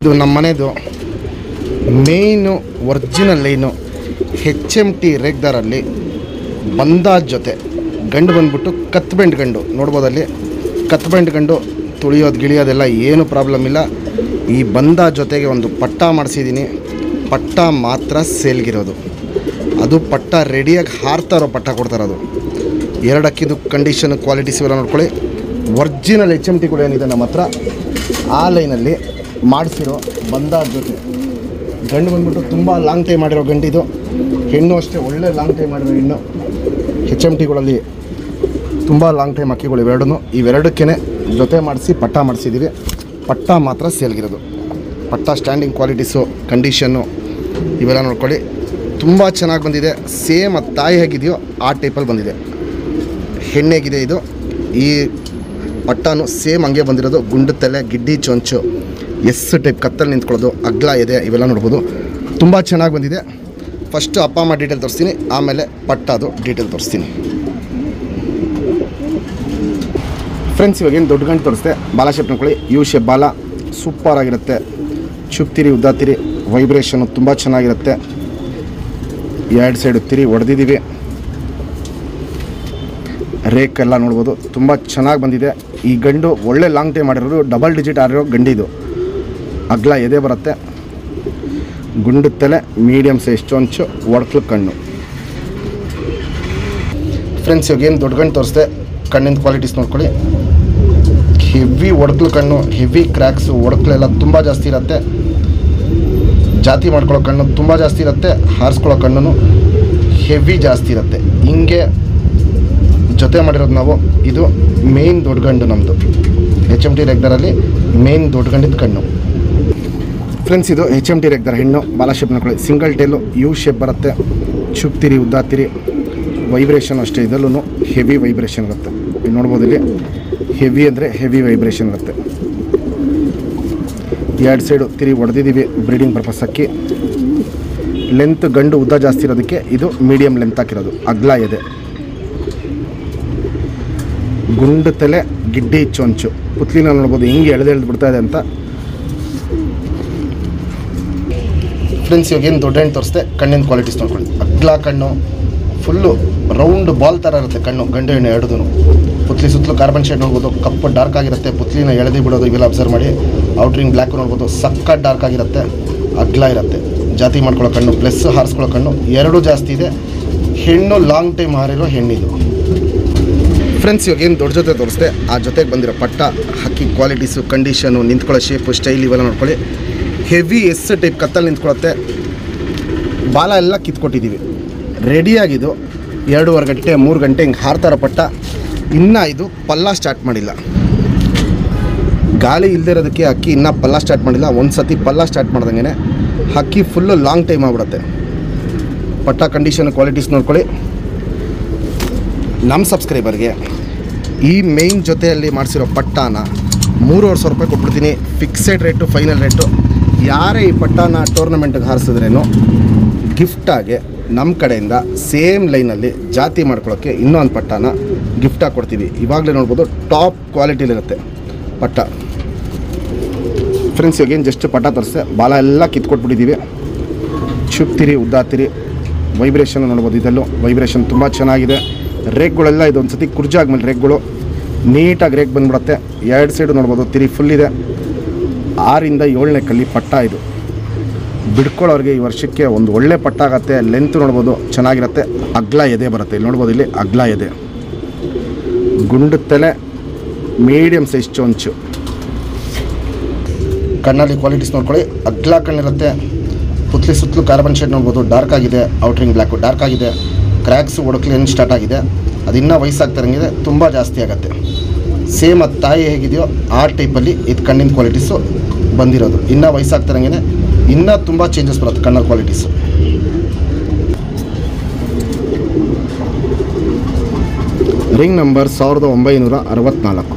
ಇದು ನಮ್ಮ ಮನೆದು ಮೇಯ್ನು original line HMT ರೇಗ್ದಾರಲ್ಲಿ ಬಂದಾಜ್ ಜೊತೆ ಗಂಡು ಬಂದ್ಬಿಟ್ಟು ಕತ್ಬೆಂಡ್ ಗಂಡು ನೋಡ್ಬೋದಲ್ಲಿ. ಕತ್ಬೆಂಡ್ ಗಂಡು ತುಳಿಯೋದು ಗಿಳಿಯೋದೆಲ್ಲ ಏನು ಪ್ರಾಬ್ಲಮ್ ಇಲ್ಲ. ಈ ಬಂದಾಜ್ ಜೊತೆಗೆ ಒಂದು ಪಟ್ಟ ಮಾಡಿಸಿದ್ದೀನಿ. ಪಟ್ಟ ಮಾತ್ರ ಸೇಲ್ಗಿರೋದು, ಅದು ಪಟ್ಟ ರೆಡಿಯಾಗಿ ಹಾರ್ತಾ ಇರೋ ಪಟ್ಟ ಕೊಡ್ತಾರದು. ಎರಡಕ್ಕಿದು ಕಂಡೀಷನ್ ಕ್ವಾಲಿಟೀಸ್ ಇವೆಲ್ಲ ನೋಡ್ಕೊಳ್ಳಿ. ಒರಿಜಿನಲ್ HMT ಕೂಡ ಏನಿದೆ ನಮ್ಮ ಹತ್ರ ಆ ಲೈನಲ್ಲಿ ಮಾಡಿಸಿರೋ ಬಂದಾಜ್ ಜೊತೆ ಗಂಡು ಬಂದ್ಬಿಟ್ಟು ತುಂಬ ಲಾಂಗ್ ಟೈಮ್ ಮಾಡಿರೋ ಗಂಡಿದು. ಹೆಣ್ಣು ಅಷ್ಟೇ ಒಳ್ಳೆ ಲಾಂಗ್ ಟೈಮ್ ಮಾಡಿರೋ ಹೆಣ್ಣು. HMTಗಳಲ್ಲಿ ತುಂಬ ಲಾಂಗ್ ಟೈಮ್ ಅಕ್ಕಿಗಳು ಇವೆರಡಕ್ಕೇ ಜೊತೆ ಮಾಡಿಸಿ ಪಟ್ಟ ಮಾಡಿಸಿದ್ದೀವಿ. ಪಟ್ಟ ಮಾತ್ರ ಸೇಲ್ಗಿರೋದು. ಪಟ್ಟ ಸ್ಟ್ಯಾಂಡಿಂಗ್ ಕ್ವಾಲಿಟೀಸು ಕಂಡೀಷನ್ನು ಇವೆಲ್ಲ ನೋಡ್ಕೊಳ್ಳಿ. ತುಂಬ ಚೆನ್ನಾಗಿ ಬಂದಿದೆ. ಸೇಮ್ ಅದು ತಾಯಿ ಹೇಗಿದೆಯೋ ಆ ಟೈಪಲ್ಲಿ ಬಂದಿದೆ. ಹೆಣ್ಣೇಗಿದೆ ಇದು. ಈ ಪಟ್ಟನೂ ಸೇಮ್ ಹಂಗೆ ಬಂದಿರೋದು. ಗುಂಡು ತಲೆ, ಗಿಡ್ಡಿ ಚೊಂಚು, ಟೈಪ್ ಕತ್ತಲ್ಲಿ ನಿಂತ್ಕೊಳ್ಳೋದು, ಅಗ್ಲ ಇದೆ, ಇವೆಲ್ಲ ನೋಡ್ಬೋದು. ತುಂಬ ಚೆನ್ನಾಗಿ ಬಂದಿದೆ. ಫಸ್ಟು ಅಪ್ಪ ಅಮ್ಮ ಡೀಟೇಲ್ ತೋರಿಸ್ತೀನಿ, ಆಮೇಲೆ ಪಟ್ಟದು ಡೀಟೇಲ್ ತೋರಿಸ್ತೀನಿ. ಫ್ರೆಂಡ್ಸ್, ಇವಾಗೇನು ದೊಡ್ಡ ಗಂಟು ತೋರಿಸ್ದೆ. ಬಾಲ ಶೇಪ್ ನೋಡ್ಕೊಳ್ಳಿ. ಯು ಶೇಪ್ ಬಾಲ ಸೂಪರ್ ಆಗಿರುತ್ತೆ. ಚುಪ್ತಿರಿ ಉದ್ದಾತಿರಿ ವೈಬ್ರೇಷನ್ನು ತುಂಬ ಚೆನ್ನಾಗಿರುತ್ತೆ. ಎರಡು ಸೈಡು ತಿರಿ ಹೊಡೆದಿದ್ದೀವಿ. ರೇಕೆಲ್ಲ ನೋಡ್ಬೋದು, ತುಂಬ ಚೆನ್ನಾಗಿ ಬಂದಿದೆ. ಈ ಗಂಡು ಒಳ್ಳೆ ಲಾಂಗ್ ಟೈಮ್ ಮಾಡಿರೋದು, ಡಬಲ್ ಡಿಜಿಟ್ ಆಗಿರೋ ಗಂಡಿದು. ಅಗ್ಲ ಎದೆ ಬರುತ್ತೆ, ಗುಂಡು ತಲೆ, ಮೀಡಿಯಮ್ ಸೈಜ್ ಚೊಂಚು, ಒಡಕ್ಲು ಕಣ್ಣು. ಫ್ರೆಂಡ್ಸ್, ಇವಾಗೇನು ದೊಡ್ಡ ಗಂಡು ತೋರಿಸ್ದೆ. ಕಣ್ಣಿನ ಕ್ವಾಲಿಟೀಸ್ ನೋಡ್ಕೊಳ್ಳಿ. ಹೆವಿ ಒಡಕ್ಲು ಕಣ್ಣು, ಹೆವಿ ಕ್ರ್ಯಾಕ್ಸು, ಒಡಕ್ಲೆಲ್ಲ ತುಂಬ ಜಾಸ್ತಿ ಇರುತ್ತೆ. ಜಾತಿ ಮಾಡ್ಕೊಳ್ಳೋ ಕಣ್ಣು ತುಂಬ ಜಾಸ್ತಿ ಇರುತ್ತೆ. ಹಾರಿಸ್ಕೊಳ್ಳೋ ಕಣ್ಣು ಹೆವಿ ಜಾಸ್ತಿ ಇರುತ್ತೆ. ಹಿಂಗೆ ಜೊತೆ ಮಾಡಿರೋದು ನಾವು. ಇದು ಮೇಯ್ನ್ ದೊಡ್ಡ ಗಂಡು ನಮ್ಮದು. HMT ರೇಗ್ದಾರಲ್ಲಿ ಮೇಯ್ನ್ ದೊಡ್ಡ ಗಂಡಿದ ಕಣ್ಣು. ಫ್ರೆಂಡ್ಸ್, ಇದು HMT ರೇಗ್ದಾರ ಹೆಣ್ಣು. ಬಾಲ ಶೇಪ್ ನೋಡ್ಕೊಳ್ಳಿ. ಸಿಂಗಲ್ ಟೇಲು, ಯು ಶೇಪ್ ಬರುತ್ತೆ. ಚುಪ್ತಿರಿ ಉದ್ದಾತಿರಿ ವೈಬ್ರೇಷನ್ ಅಷ್ಟೇ. ಇದರಲ್ಲೂ ಹೆವಿ ವೈಬ್ರೇಷನ್ ಇರುತ್ತೆ. ನೀವು ನೋಡ್ಬೋದು ಇಲ್ಲಿ ಹೆವಿ ಅಂದರೆ ಹೆವಿ ವೈಬ್ರೇಷನ್ ಇರುತ್ತೆ. ಎರಡು ಸೈಡು ತಿರಿ ಹೊಡೆದಿದ್ದೀವಿ ಬ್ರೀಡಿಂಗ್ ಪರ್ಪಸ್ ಹಾಕಿ. ಲೆಂತ್ ಗಂಡು ಉದ್ದ ಜಾಸ್ತಿ ಇರೋದಕ್ಕೆ ಇದು ಮೀಡಿಯಮ್ ಲೆಂತ್ ಹಾಕಿರೋದು. ಅಗ್ಲ ಇದೆ, ಗುಂಡು ತಲೆ, ಗಿಡ್ಡಿ ಚೊಂಚು. ಪುತ್ಲಿನ ನೋಡ್ಬೋದು ಹೆಂಗೆ ಎಳೆದು ಬಿಡ್ತಾ ಇದೆ ಅಂತ. ಫ್ರೆಂಡ್ಸ್, ಇವಾಗೇನು ದೊಡ್ಡ ಹೆಣ್ಣು ತೋರಿಸ್ದೆ. ಕಣ್ಣಿನ ಕ್ವಾಲಿಟೀಸ್ ನೋಡ್ಕೊಳ್ಳಿ. ಅಗ್ಲ ಕಣ್ಣು, ಫುಲ್ಲು ರೌಂಡ್ ಬಾಲ್ ಥರ ಇರುತ್ತೆ ಕಣ್ಣು. ಗಂಡು ಹೆಣ್ಣು ಎರಡೂ. ಪುತ್ಲಿ ಸುತ್ತಲೂ ಕಾರ್ಬನ್ ಶೇಡ್ ನೋಡ್ಬೋದು. ಕಪ್ಪು ಡಾರ್ಕ್ ಆಗಿರುತ್ತೆ. ಪುತ್ಲಿನ ಎಳೆದು ಬಿಡೋದು ಇವೆಲ್ಲ ಅಬ್ಸರ್ವ್ ಮಾಡಿ. ಔಟ್ರಿಂಗ್ ಬ್ಲ್ಯಾಕ್ ನೋಡ್ಬೋದು. ಸಕ್ಕ ಡಾರ್ಕ್ ಆಗಿರುತ್ತೆ, ಅಗ್ಲ ಇರುತ್ತೆ. ಜಾತಿ ಮಾಡ್ಕೊಳ್ಳೋ ಕಣ್ಣು ಪ್ಲಸ್ ಹಾರಿಸ್ಕೊಳ್ಳೋ ಕಣ್ಣು ಎರಡೂ ಜಾಸ್ತಿ ಇದೆ. ಹೆಣ್ಣು ಲಾಂಗ್ ಟೈಮ್ ಹಾರಿರೋ ಹೆಣ್ಣಿದು. ಫ್ರೆಂಡ್ಸ್, ಇವಾಗೇನು ದೊಡ್ಡ ಜೊತೆ ತೋರಿಸ್ದೆ. ಆ ಜೊತೆಗೆ ಬಂದಿರೋ ಪಟ್ಟ, ಹಕ್ಕಿ ಕ್ವಾಲಿಟೀಸು, ಕಂಡೀಷನು, ನಿಂತ್ಕೊಳ್ಳೋ ಶೇಪು, ಸ್ಟೈಲ್ ಇವೆಲ್ಲ ನೋಡ್ಕೊಳ್ಳಿ. ಹೆವಿ ಟೈಪ್ ಕತ್ತಲ್ಲಿ ನಿಂತ್ಕೊಳ್ಳುತ್ತೆ. ಬಾಲ ಎಲ್ಲ ಕಿತ್ಕೊಟ್ಟಿದ್ದೀವಿ. ರೆಡಿಯಾಗಿದ್ದು 2.5 ಗಂಟೆ 3 ಗಂಟೆ ಹಿಂಗೆ ಹಾರ್ತಾರೋ ಪಟ್ಟ. ಇನ್ನೂ ಇದು ಪಲ್ಲ ಸ್ಟಾರ್ಟ್ ಮಾಡಿಲ್ಲ. ಗಾಳಿ ಇಲ್ಲದೆ ಇರೋದಕ್ಕೆ ಹಕ್ಕಿ ಇನ್ನೂ ಪಲ್ಲ ಸ್ಟಾರ್ಟ್ ಮಾಡಿಲ್ಲ. ಒಂದು ಸತಿ ಪಲ್ಲ ಸ್ಟಾರ್ಟ್ ಮಾಡ್ದಂಗೆ ಹಕ್ಕಿ ಫುಲ್ಲು ಲಾಂಗ್ ಟೈಮ್ ಆಗಿಬಿಡುತ್ತೆ. ಪಟ್ಟ ಕಂಡೀಷನ್ ಕ್ವಾಲಿಟೀಸ್ ನೋಡ್ಕೊಳ್ಳಿ. ನಮ್ಮ ಸಬ್ಸ್ಕ್ರೈಬರ್ಗೆ ಈ ಮೇಯ್ನ್ ಜೊತೆಯಲ್ಲಿ ಮಾಡಿಸಿರೋ ಪಟ್ಟಾನ 3,500 ರೂಪಾಯಿ ಕೊಟ್ಬಿಡ್ತೀನಿ. Fixed rate, final rate. ಯಾರೇ ಈ ಪಟ್ಟಾನ ಟೂರ್ನಮೆಂಟ್ಗೆ ಹಾರಿಸಿದ್ರೇನು ಗಿಫ್ಟಾಗಿ ನಮ್ಮ ಕಡೆಯಿಂದ ಸೇಮ್ ಲೈನಲ್ಲಿ ಜಾತಿ ಮಾಡ್ಕೊಳ್ಳೋಕ್ಕೆ ಇನ್ನೊಂದು ಪಟ್ಟಾನ ಗಿಫ್ಟಾಗಿ ಕೊಡ್ತೀವಿ. ಇವಾಗಲೇ ನೋಡ್ಬೋದು ಟಾಪ್ ಕ್ವಾಲಿಟಿಲಿರುತ್ತೆ ಪಟ್ಟ. ಫ್ರೆಂಡ್ಸ್, ಇವಾಗೇನು ಜಸ್ಟ್ ಪಟ್ಟ ತರಿಸ್ದೆ. ಬಾಲ ಎಲ್ಲ ಕಿತ್ಕೊಟ್ಬಿಟ್ಟಿದ್ದೀವಿ. ಚುಪ್ತಿರಿ ಉದ್ದಾತಿರಿ ವೈಬ್ರೇಷನ್ ನೋಡ್ಬೋದು. ಇದರಲ್ಲೂ ವೈಬ್ರೇಷನ್ ತುಂಬ ಚೆನ್ನಾಗಿದೆ. ರೇಕ್ಗಳೆಲ್ಲ ಇದೊಂದು ಸತಿ ಕುರ್ಜಾಗ್ಮೇಲೆ ರೇಕ್ಗಳು ನೀಟಾಗಿ ರೇಕ್ ಬಂದ್ಬಿಡುತ್ತೆ. ಎರಡು ಸೈಡು ನೋಡ್ಬೋದು ತಿರಿ ಫುಲ್ ಇದೆ. 6ರಿಂದ 7ನೇ ಕಲ್ಲಿ ಪಟ್ಟ ಇದು. ಬಿಡ್ಕೊಳ್ಳೋರಿಗೆ ಈ ವರ್ಷಕ್ಕೆ ಒಂದು ಒಳ್ಳೆ ಪಟ್ಟ ಆಗುತ್ತೆ. ಲೆಂತ್ ನೋಡ್ಬೋದು ಚೆನ್ನಾಗಿರುತ್ತೆ. ಅಗ್ಲ ಎದೆ ಬರುತ್ತೆ. ಇಲ್ಲಿ ನೋಡ್ಬೋದು, ಇಲ್ಲಿ ಅಗ್ಲ ಎದೆ, ಗುಂಡು ತಲೆ, ಮೀಡಿಯಮ್ ಸೈಜ್ ಚೊಂಚು. ಕಣ್ಣಲ್ಲಿ ಕ್ವಾಲಿಟೀಸ್ ನೋಡ್ಕೊಳ್ಳಿ. ಅಗ್ಲ ಕಣ್ಣಿರುತ್ತೆ. ಪುತ್ಲಿ ಸುತ್ತಲೂ ಕಾರ್ಬನ್ ಶೇಡ್ ನೋಡ್ಬೋದು. ಡಾರ್ಕ್ ಆಗಿದೆ. ಔಟ್ರಿಂಗ್ ಬ್ಲ್ಯಾಕು ಡಾರ್ಕ್ ಆಗಿದೆ. ಕ್ರ್ಯಾಕ್ಸು ಒಡಕ್ಲಿ ಏನು ಸ್ಟಾರ್ಟ್ ಆಗಿದೆ. ಅದು ಇನ್ನೂ ವಯಸ್ಸಾಗ್ತಾರಂಗಿದೆ ತುಂಬ ಜಾಸ್ತಿ ಆಗುತ್ತೆ. ಸೇಮ್ ಅದು ತಾಯಿ ಹೇಗಿದೆಯೋ ಆ ಟೈಪಲ್ಲಿ ಇದು ಕಣ್ಣಿನ ಕ್ವಾಲಿಟೀಸು ಬಂದಿರೋದು. ಇನ್ನೂ ವಯಸ್ಸಾಗ್ತಾರಂಗೆ ಇನ್ನೂ ತುಂಬ ಚೇಂಜಸ್ ಬರುತ್ತೆ ಕಣ್ಣ ಕ್ವಾಲಿಟೀಸು. Ring number 1964.